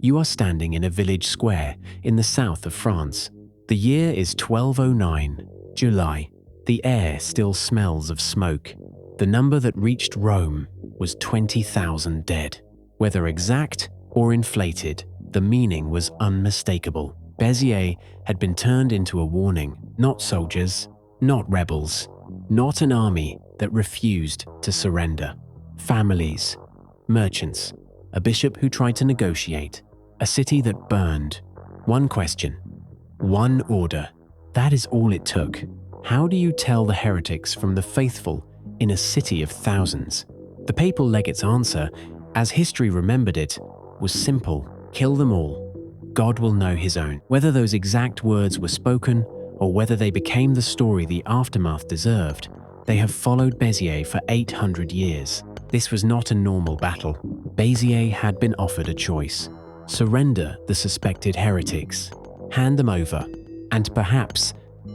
You are standing in a village square in the south of France. The year is 1209, July. The air still smells of smoke. The number that reached Rome was 20,000 dead. Whether exact or inflated, the meaning was unmistakable. Béziers had been turned into a warning. Not soldiers, not rebels, not an army that refused to surrender. Families, merchants, a bishop who tried to negotiate, a city that burned. One question, one order. That is all it took. How do you tell the heretics from the faithful in a city of thousands? The papal legate's answer, as history remembered it, was simple: kill them all. God will know his own. Whether those exact words were spoken or whether they became the story the aftermath deserved, they have followed Béziers for 800 years. This was not a normal battle. Béziers had been offered a choice: surrender the suspected heretics, hand them over, and perhaps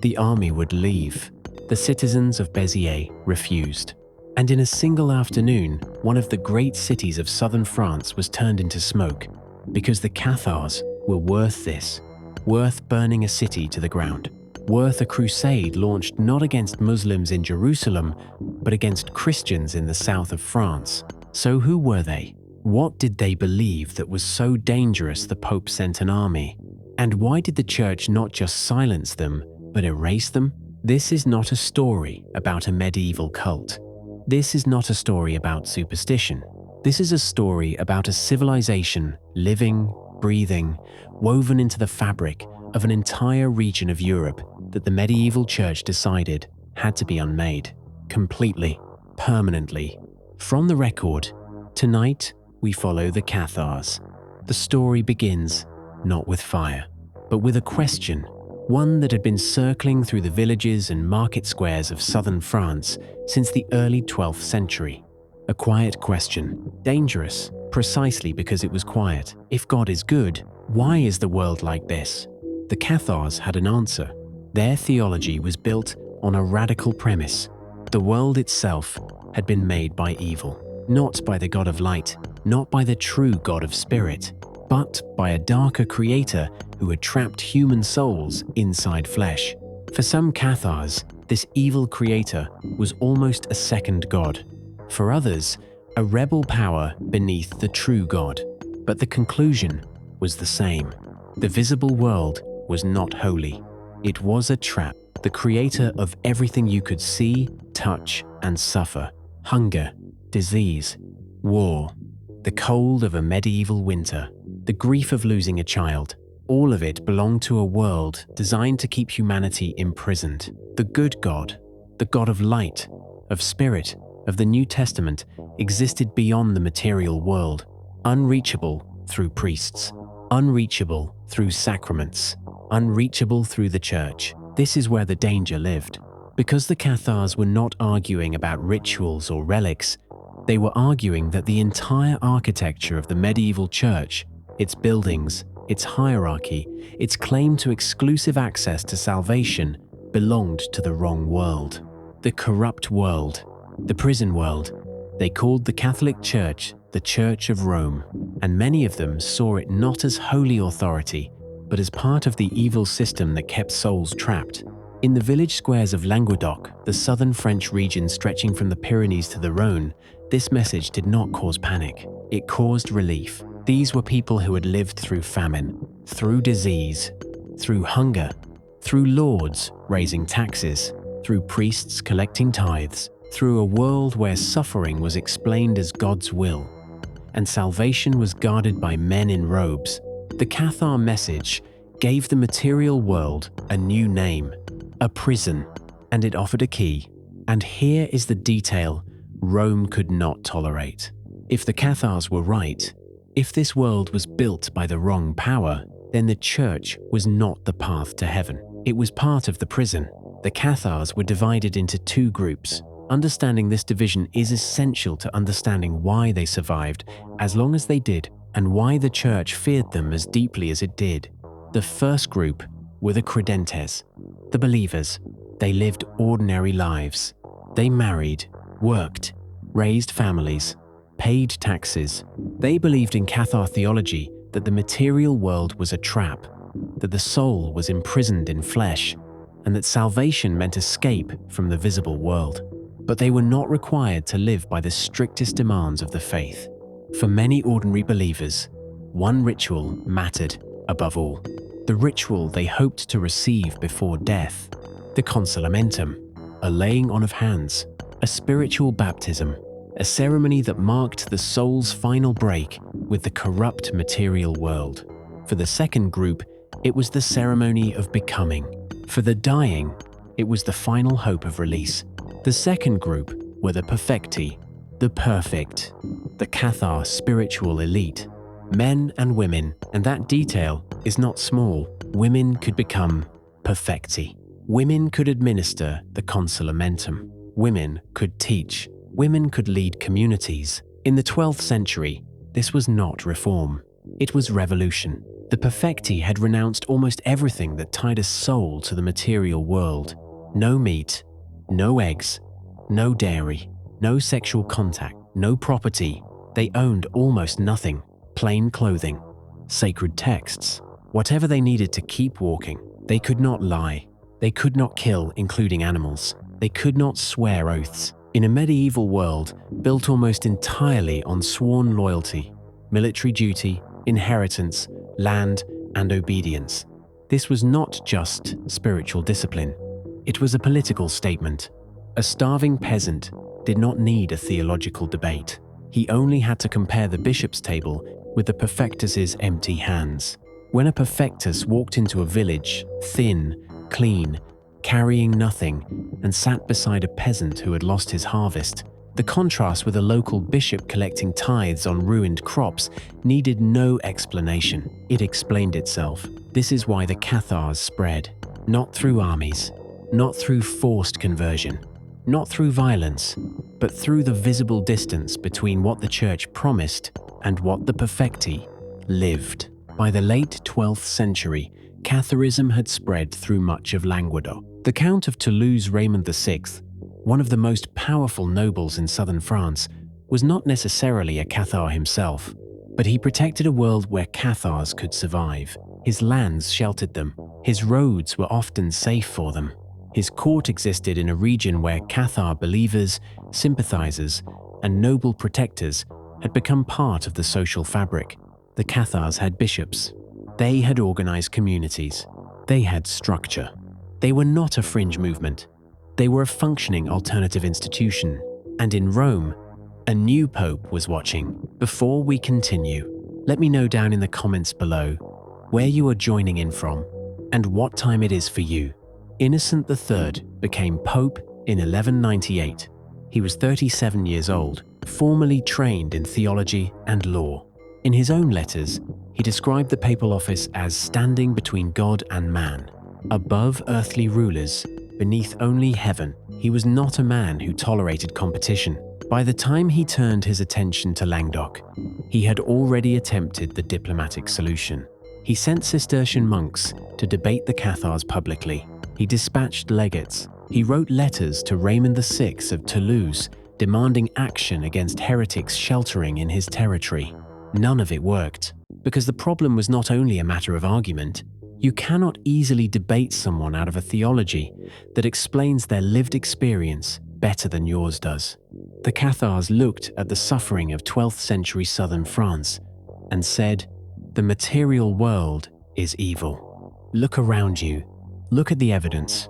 the army would leave. The citizens of Béziers refused. And in a single afternoon, one of the great cities of southern France was turned into smoke, because the Cathars were worth this, worth burning a city to the ground, worth a crusade launched not against Muslims in Jerusalem, but against Christians in the south of France. So who were they? What did they believe that was so dangerous the Pope sent an army? And why did the Church not just silence them, but erase them? This is not a story about a medieval cult. This is not a story about superstition. This is a story about a civilization living, breathing, woven into the fabric of an entire region of Europe that the medieval church decided had to be unmade, completely, permanently. From the record, tonight we follow the Cathars. The story begins not with fire, but with a question, one that had been circling through the villages and market squares of southern France since the early 12th century. A quiet question, dangerous precisely because it was quiet. If God is good, why is the world like this? The Cathars had an answer. Their theology was built on a radical premise. The world itself had been made by evil, not by the God of light, not by the true God of spirit, but by a darker creator who had trapped human souls inside flesh. For some Cathars, this evil creator was almost a second god. For others, a rebel power beneath the true God. But the conclusion was the same. The visible world was not holy. It was a trap, the creator of everything you could see, touch, and suffer. Hunger, disease, war, the cold of a medieval winter, the grief of losing a child. All of it belonged to a world designed to keep humanity imprisoned. The good God, the God of light, of spirit, of the New Testament, existed beyond the material world, unreachable through priests, unreachable through sacraments, unreachable through the church. This is where the danger lived. Because the Cathars were not arguing about rituals or relics, they were arguing that the entire architecture of the medieval church, its buildings, its hierarchy, its claim to exclusive access to salvation, belonged to the wrong world. The corrupt world, the prison world. They called the Catholic Church the Church of Rome, and many of them saw it not as holy authority, but as part of the evil system that kept souls trapped. In the village squares of Languedoc, the southern French region stretching from the Pyrenees to the Rhône, this message did not cause panic. It caused relief. These were people who had lived through famine, through disease, through hunger, through lords raising taxes, through priests collecting tithes, through a world where suffering was explained as God's will, and salvation was guarded by men in robes. The Cathar message gave the material world a new name, a prison, and it offered a key. And here is the detail Rome could not tolerate. If the Cathars were right, if this world was built by the wrong power, then the church was not the path to heaven. It was part of the prison. The Cathars were divided into two groups. Understanding this division is essential to understanding why they survived as long as they did and why the church feared them as deeply as it did. The first group were the credentes, the believers. They lived ordinary lives. They married, worked, raised families, paid taxes. They believed in Cathar theology that the material world was a trap, that the soul was imprisoned in flesh, and that salvation meant escape from the visible world. But they were not required to live by the strictest demands of the faith. For many ordinary believers, one ritual mattered above all. The ritual they hoped to receive before death, the consolamentum, a laying on of hands, a spiritual baptism, a ceremony that marked the soul's final break with the corrupt material world. For the second group, it was the ceremony of becoming. For the dying, it was the final hope of release. The second group were the perfecti, the perfect, the Cathar spiritual elite, men and women, and that detail is not small. Women could become perfecti. Women could administer the consolamentum. Women could teach. Women could lead communities. In the 12th century, this was not reform. It was revolution. The perfecti had renounced almost everything that tied a soul to the material world. No meat, no eggs, no dairy, no sexual contact, no property. They owned almost nothing. Plain clothing, sacred texts, whatever they needed to keep walking. They could not lie. They could not kill, including animals. They could not swear oaths. In a medieval world built almost entirely on sworn loyalty, military duty, inheritance, land, and obedience, this was not just spiritual discipline. It was a political statement. A starving peasant did not need a theological debate. He only had to compare the bishop's table with the perfectus's empty hands. When a perfectus walked into a village, thin, clean, carrying nothing, and sat beside a peasant who had lost his harvest, the contrast with a local bishop collecting tithes on ruined crops needed no explanation. It explained itself. This is why the Cathars spread. Not through armies, not through forced conversion, not through violence, but through the visible distance between what the church promised and what the perfecti lived. By the late 12th century, Catharism had spread through much of Languedoc. The Count of Toulouse Raymond VI, one of the most powerful nobles in southern France, was not necessarily a Cathar himself, but he protected a world where Cathars could survive. His lands sheltered them. His roads were often safe for them. His court existed in a region where Cathar believers, sympathizers, and noble protectors had become part of the social fabric. The Cathars had bishops. They had organized communities. They had structure. They were not a fringe movement. They were a functioning alternative institution. And in Rome, a new pope was watching. Before we continue, let me know down in the comments below where you are joining in from and what time it is for you. Innocent III became pope in 1198. He was 37 years old, formally trained in theology and law. In his own letters, he described the papal office as standing between God and man, above earthly rulers, beneath only heaven. He was not a man who tolerated competition. By the time he turned his attention to Languedoc, he had already attempted the diplomatic solution. He sent Cistercian monks to debate the Cathars publicly. He dispatched legates. He wrote letters to Raymond VI of Toulouse, demanding action against heretics sheltering in his territory. None of it worked, because the problem was not only a matter of argument. You cannot easily debate someone out of a theology that explains their lived experience better than yours does. The Cathars looked at the suffering of 12th century southern France and said, "The material world is evil. Look around you. Look at the evidence."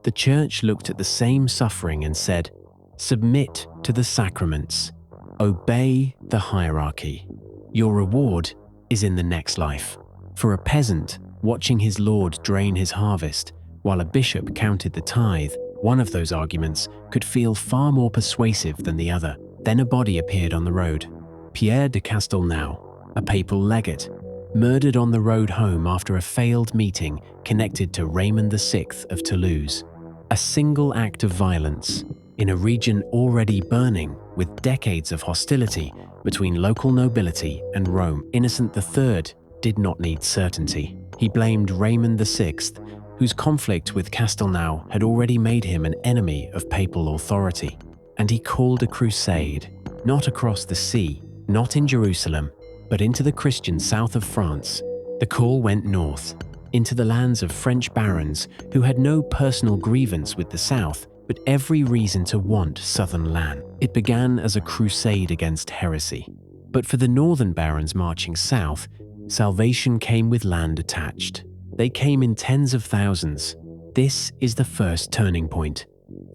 The church looked at the same suffering and said, "Submit to the sacraments. Obey the hierarchy. Your reward is in the next life." For a peasant watching his lord drain his harvest while a bishop counted the tithe, one of those arguments could feel far more persuasive than the other. Then a body appeared on the road. Pierre de Castelnau, a papal legate, murdered on the road home after a failed meeting connected to Raymond VI of Toulouse. A single act of violence in a region already burning with decades of hostility between local nobility and Rome. Innocent III did not need certainty. He blamed Raymond VI, whose conflict with Castelnau had already made him an enemy of papal authority. And he called a crusade, not across the sea, not in Jerusalem, but into the Christian south of France. The call went north, into the lands of French barons who had no personal grievance with the south, but every reason to want southern land. It began as a crusade against heresy. But for the northern barons marching south, salvation came with land attached. They came in tens of thousands. This is the first turning point.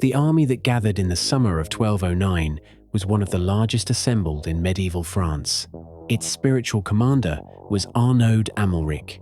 The army that gathered in the summer of 1209 was one of the largest assembled in medieval France. Its spiritual commander was Arnaud Amalric,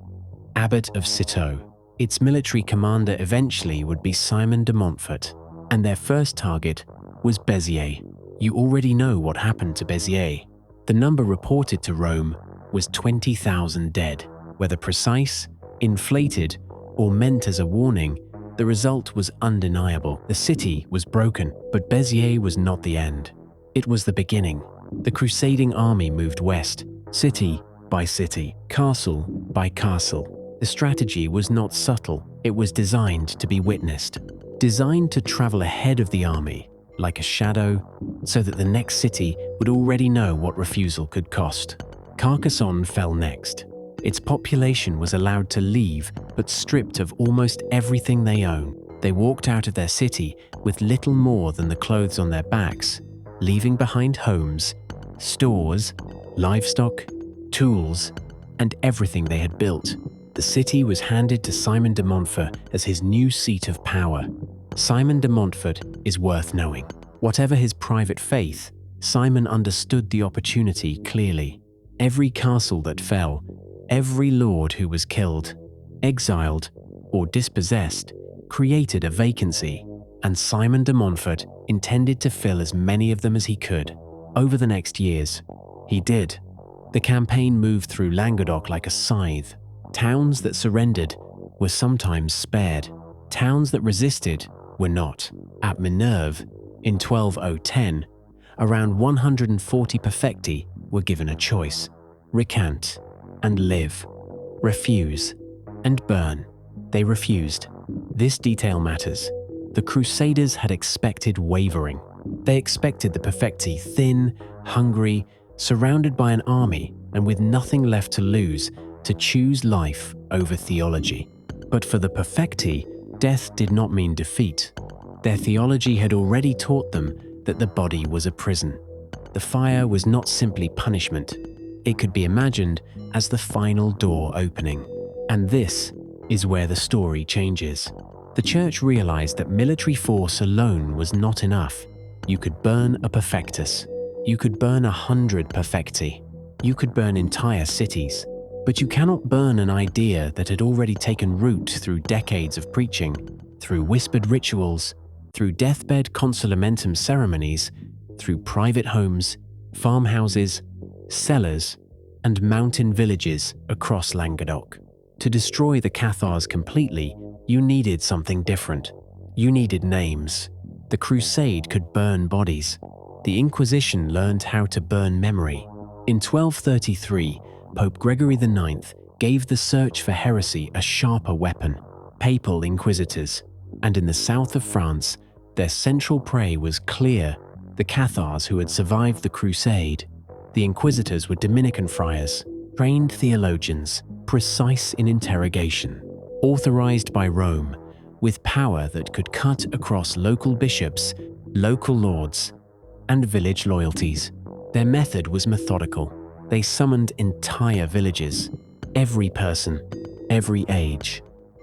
Abbot of Citeaux. Its military commander eventually would be Simon de Montfort, and their first target was Béziers. You already know what happened to Béziers. The number reported to Rome was 20,000 dead. Whether precise, inflated, or meant as a warning, the result was undeniable. The city was broken, but Béziers was not the end. It was the beginning. The crusading army moved west, city by city, castle by castle. The strategy was not subtle. It was designed to be witnessed, designed to travel ahead of the army, like a shadow, so that the next city would already know what refusal could cost. Carcassonne fell next. Its population was allowed to leave, but stripped of almost everything they own. They walked out of their city with little more than the clothes on their backs, leaving behind homes, stores, livestock, tools, and everything they had built. The city was handed to Simon de Montfort as his new seat of power. Simon de Montfort is worth knowing. Whatever his private faith, Simon understood the opportunity clearly. Every castle that fell, every lord who was killed, exiled, or dispossessed created a vacancy, and Simon de Montfort intended to fill as many of them as he could. Over the next years, he did. The campaign moved through Languedoc like a scythe. Towns that surrendered were sometimes spared. Towns that resisted were not. At Minerve, in 12010, around 140 perfecti were given a choice: recant and live, refuse and burn. They refused. This detail matters. The Crusaders had expected wavering. They expected the perfecti thin, hungry, surrounded by an army and with nothing left to lose, to choose life over theology. But for the perfecti, death did not mean defeat. Their theology had already taught them that the body was a prison. The fire was not simply punishment. It could be imagined as the final door opening. And this is where the story changes. The church realized that military force alone was not enough. You could burn a perfectus. You could burn 100 perfecti. You could burn entire cities. But you cannot burn an idea that had already taken root through decades of preaching, through whispered rituals, through deathbed consolamentum ceremonies, through private homes, farmhouses, cellars, and mountain villages across Languedoc. To destroy the Cathars completely, you needed something different. You needed names. The Crusade could burn bodies. The Inquisition learned how to burn memory. In 1233, Pope Gregory IX gave the search for heresy a sharper weapon: papal inquisitors. And in the south of France, their central prey was clear: the Cathars who had survived the Crusade. The inquisitors were Dominican friars, trained theologians, precise in interrogation, authorized by Rome, with power that could cut across local bishops, local lords, and village loyalties. Their method was methodical. They summoned entire villages, every person, every age,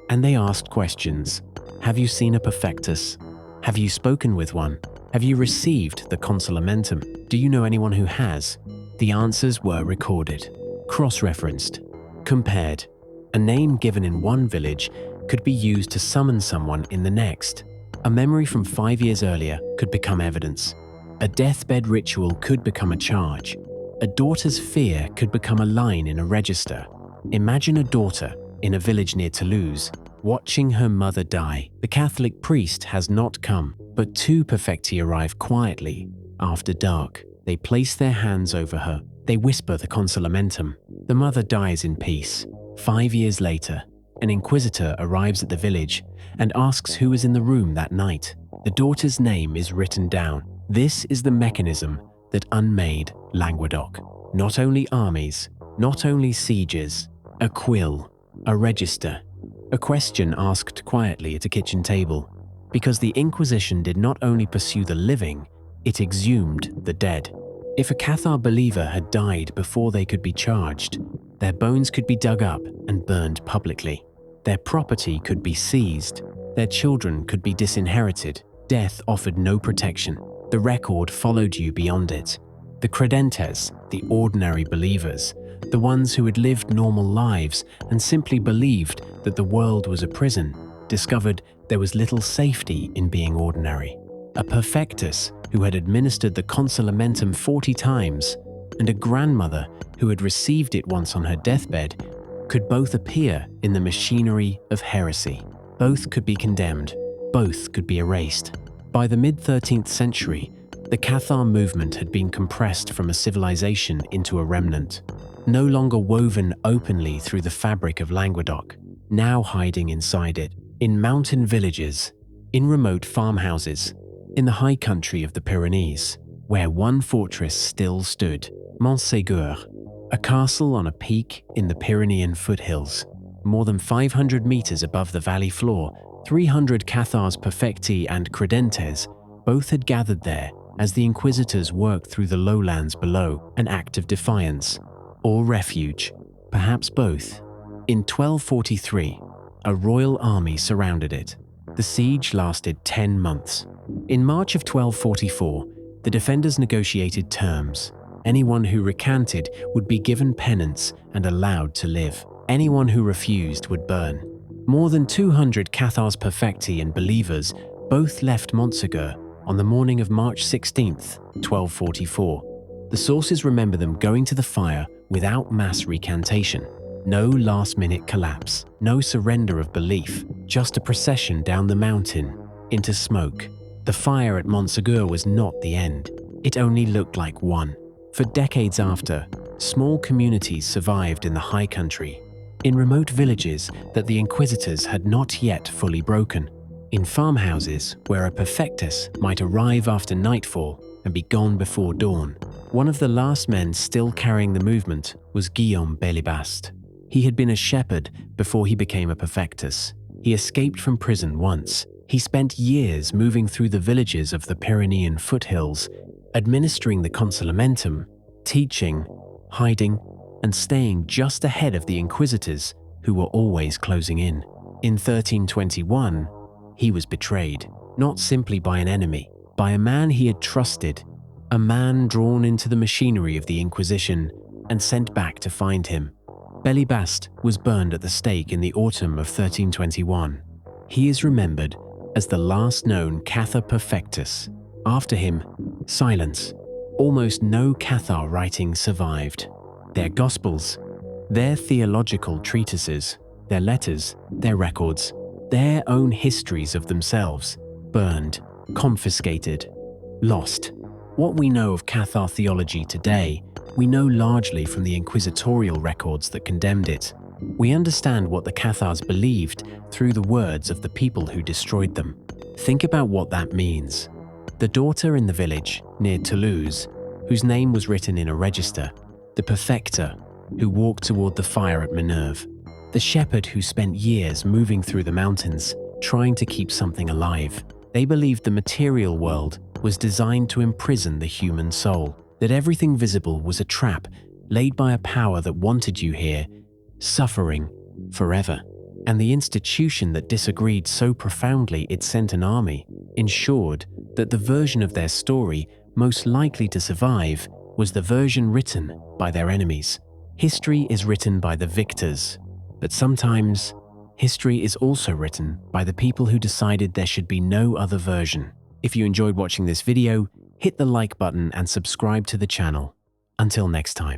and they asked questions. Have you seen a perfectus? Have you spoken with one? Have you received the consolamentum? Do you know anyone who has? The answers were recorded, cross-referenced, compared. A name given in one village could be used to summon someone in the next. A memory from 5 years earlier could become evidence. A deathbed ritual could become a charge. A daughter's fear could become a line in a register. Imagine a daughter in a village near Toulouse, watching her mother die. The Catholic priest has not come, but 2 perfecti arrive quietly. After dark, they place their hands over her. They whisper the consolamentum. The mother dies in peace. 5 years later, an inquisitor arrives at the village and asks who was in the room that night. The daughter's name is written down. This is the mechanism that unmade Languedoc. Not only armies, Not only sieges, a quill, a register, a question asked quietly at a kitchen table, because the Inquisition did not only pursue the living, it exhumed the dead. If a Cathar believer had died before they could be charged, their bones could be dug up and burned publicly. Their property could be seized, their children could be disinherited. Death offered no protection. The record followed you beyond it. The credentes, the ordinary believers, the ones who had lived normal lives and simply believed that the world was a prison, discovered there was little safety in being ordinary. A perfectus who had administered the consolamentum 40 times, and a grandmother who had received it once on her deathbed, could both appear in the machinery of heresy. Both could be condemned, both could be erased. By the mid-13th century, the Cathar movement had been compressed from a civilization into a remnant, no longer woven openly through the fabric of Languedoc, now hiding inside it, in mountain villages, in remote farmhouses, in the high country of the Pyrenees, where one fortress still stood, Montségur, a castle on a peak in the Pyrenean foothills. More than 500 meters above the valley floor, 300 Cathars perfecti and credentes both had gathered there as the inquisitors worked through the lowlands below, an act of defiance, or refuge, perhaps both. In 1243, a royal army surrounded it. The siege lasted 10 months. In March of 1244, the defenders negotiated terms. Anyone who recanted would be given penance and allowed to live. Anyone who refused would burn. More than 200 Cathars perfecti and believers both left Montségur on the morning of March 16th, 1244. The sources remember them going to the fire without mass recantation. No last-minute collapse, no surrender of belief, just a procession down the mountain, into smoke. The fire at Montségur was not the end. It only looked like one. For decades after, small communities survived in the high country, in remote villages that the inquisitors had not yet fully broken, in farmhouses where a perfectus might arrive after nightfall and be gone before dawn. One of the last men still carrying the movement was Guillaume Belibast. He had been a shepherd before he became a perfectus. He escaped from prison once. He spent years moving through the villages of the Pyrenean foothills, administering the consolamentum, teaching, hiding, and staying just ahead of the inquisitors who were always closing in. In 1321, he was betrayed, not simply by an enemy, by a man he had trusted, a man drawn into the machinery of the Inquisition and sent back to find him. Belibast was burned at the stake in the autumn of 1321. He is remembered as the last known Cathar perfectus. After him, silence. Almost no Cathar writing survived. Their Gospels, their theological treatises, their letters, their records, their own histories of themselves, burned, confiscated, lost. What we know of Cathar theology today, we know largely from the inquisitorial records that condemned it. We understand what the Cathars believed through the words of the people who destroyed them. Think about what that means. The daughter in the village, near Toulouse, whose name was written in a register, the perfecter, who walked toward the fire at Minerve, the shepherd who spent years moving through the mountains, trying to keep something alive. They believed the material world was designed to imprison the human soul, that everything visible was a trap laid by a power that wanted you here, suffering forever. And the institution that disagreed so profoundly it sent an army ensured that the version of their story most likely to survive was the version written by their enemies. History is written by the victors, but sometimes history is also written by the people who decided there should be no other version. If you enjoyed watching this video, hit the like button and subscribe to the channel. Until next time.